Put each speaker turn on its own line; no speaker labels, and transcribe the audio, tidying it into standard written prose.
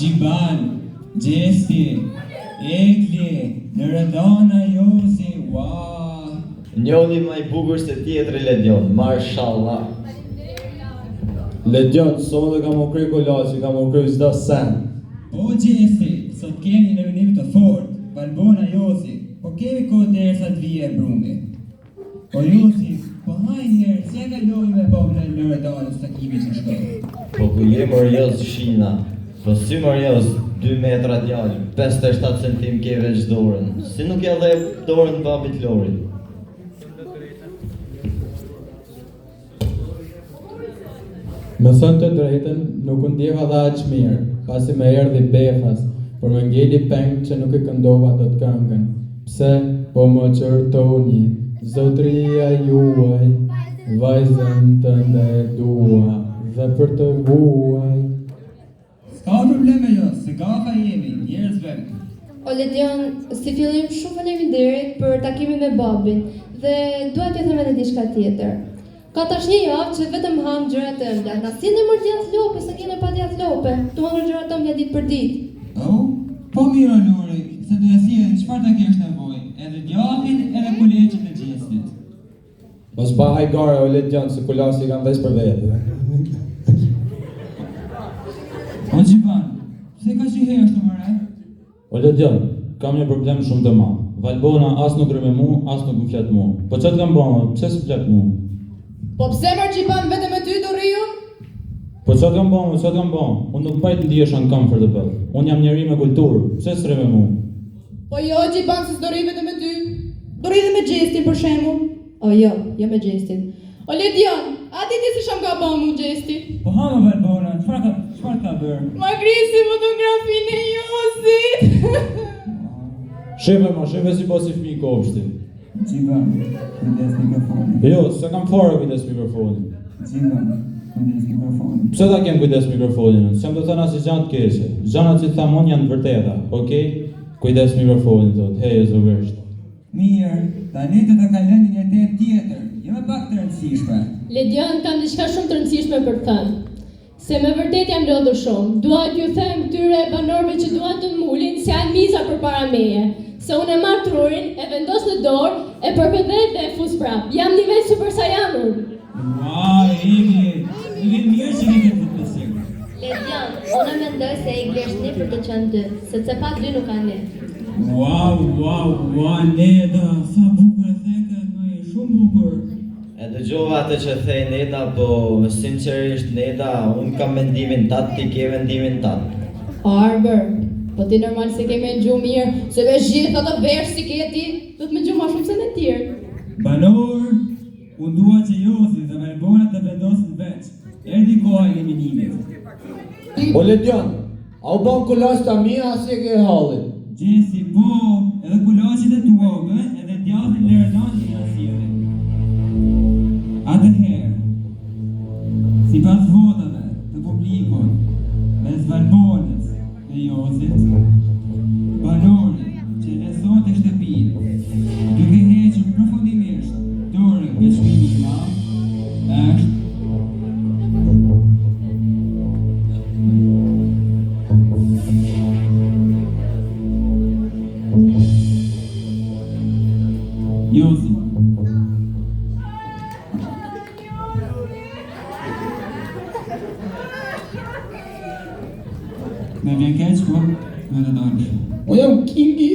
Gjiban, Gjesti, Egli, Loredana, Josi, wow.
Njoni më I bukur se tjetri Ledion, mashallah.
Ledion, sot dhe kam u kry kolasi, kam u kry zdo sen.
O Gjesti, sot kemi në venimit të fort, Valbona Josi, po kemi kohë derisa të vije e brumi. O Josi, po hajnë herë, se ka lojë me popën e Loredanës të kimi që shkojë.
Po ku je Marios Shina, po si Marios 2 metra djallë, 57 centim ke veç dorën, si nuk ja dhe dorën babit Lorit.
Me thënë të drejten, nuk u ndjeva dha aq mirë, pasi me erdhi befas, por me ngeli peng që nuk I këndova do të këngën. Pse, po më qërtoni, zotria juaj, vajzën të ndë dua, dhe për të vuaj.
S'ka probleme jo, se gafa jemi, njerëz vetë.
O Ledion, si fillim shumë faleminderit për takimin me babin dhe dua t'ju them edhe diçka tjetër. Ka tash një javë që vetëm ham gjërat e ëmbla. Na sillni më djath lope, se kene pa djath lope. Tu hangër gjërat e ëmbla ditë për ditë.
Po miro Lori, se do ja sjellë çfarë të kesh nevojë, edhe djathin edhe kuleçin e Gjestit.
Mos pa hajgare o Ledion, se kulasi kanë vesh për vete.
O Gjiban, pse ka që heshtu më re?
O Ledion, kam një problem shumë të madh. Valbona as nuk rë me mu, as nuk më flet mu. Po çfarë kam bërë? Pse s'm flet mu?
Po pse mërë Gjiban vetëm me ty do riun?
Po çfarë kam bërë? Unë nuk bajt ndihesh uncomfortable. Unë jam njeri me kulturë. Pse s'rë me mu?
Po jo Gjiban se s'do ri vetëm me ty. Do ri dhe me Gjestin për shembull.
O jo me Gjestin.
O Ledion, a ti si sham ka bëmë mu Gjesti?
Po hama Valbona, çfarë ka bërë?
Ma grisi fotografinë e Josit.
Shefe si po si fmi kopshti.
Gjiban, kujdes mikrofonin.
Jo, se kam fare kujdes mikrofonin.
Gjiban, kujdes mikrofonin.
Pse ta kem kujdes mikrofonin? S'jam të thëna si gjanë të keqe. Gjanat që tham unë janë të vërteta, okej? Kujdes mikrofonin, thot, heje zovërsht.
Mirë, tani të kalojnë një temë tjetër, jo më pak të rëndësishme.
Ledion, kam diçka shumë të rëndësishme për të thënë. Se me vërtet jam lodhur shumë. Dua t'ju them këtyre banorëve që duan të mulin se janë miza përpara meje. Se unë e marr trurin, e vendos në dorë, e përpëdhet dhe e fus prap. Jam nivel Super Saiyanur.
Wow, Egi, mirë që vjen të pësir.
Ledion, unë mendoj se I glesh një për të qenë dy, sepse pa dy nuk ka ne.
Wow, Neda, sa bukur e theket, më shumë bukur.
E dëgjova atë që thej Neda, po sinqerisht Neda, unë kam mendimin tat, ti ke mendimin tat.
Arbër, po ti normal se ke me gjuhë mirë, se veç gjithë ato verë si ke ti, do të me gjuhë ma shumë se në tjerë.
Banor, unë dua që Josi dhe Valbona të vendosin veç. Erdi koha eliminimit.
O Ledion, a u ban kulas të mija, si e ke halin?
Gjesi, po, edhe kulashit e tuabe, edhe djathin Loredanës që janë sjellë. Atëherë, sipas votave të publikut, mes Valbonës dhe Josit, banori që lësot e shtëpinë, duke hequr përfundimisht dorën me shpimi I madh, është Josi. Me vjen keq, po, me të dalësh.
O jam kingi?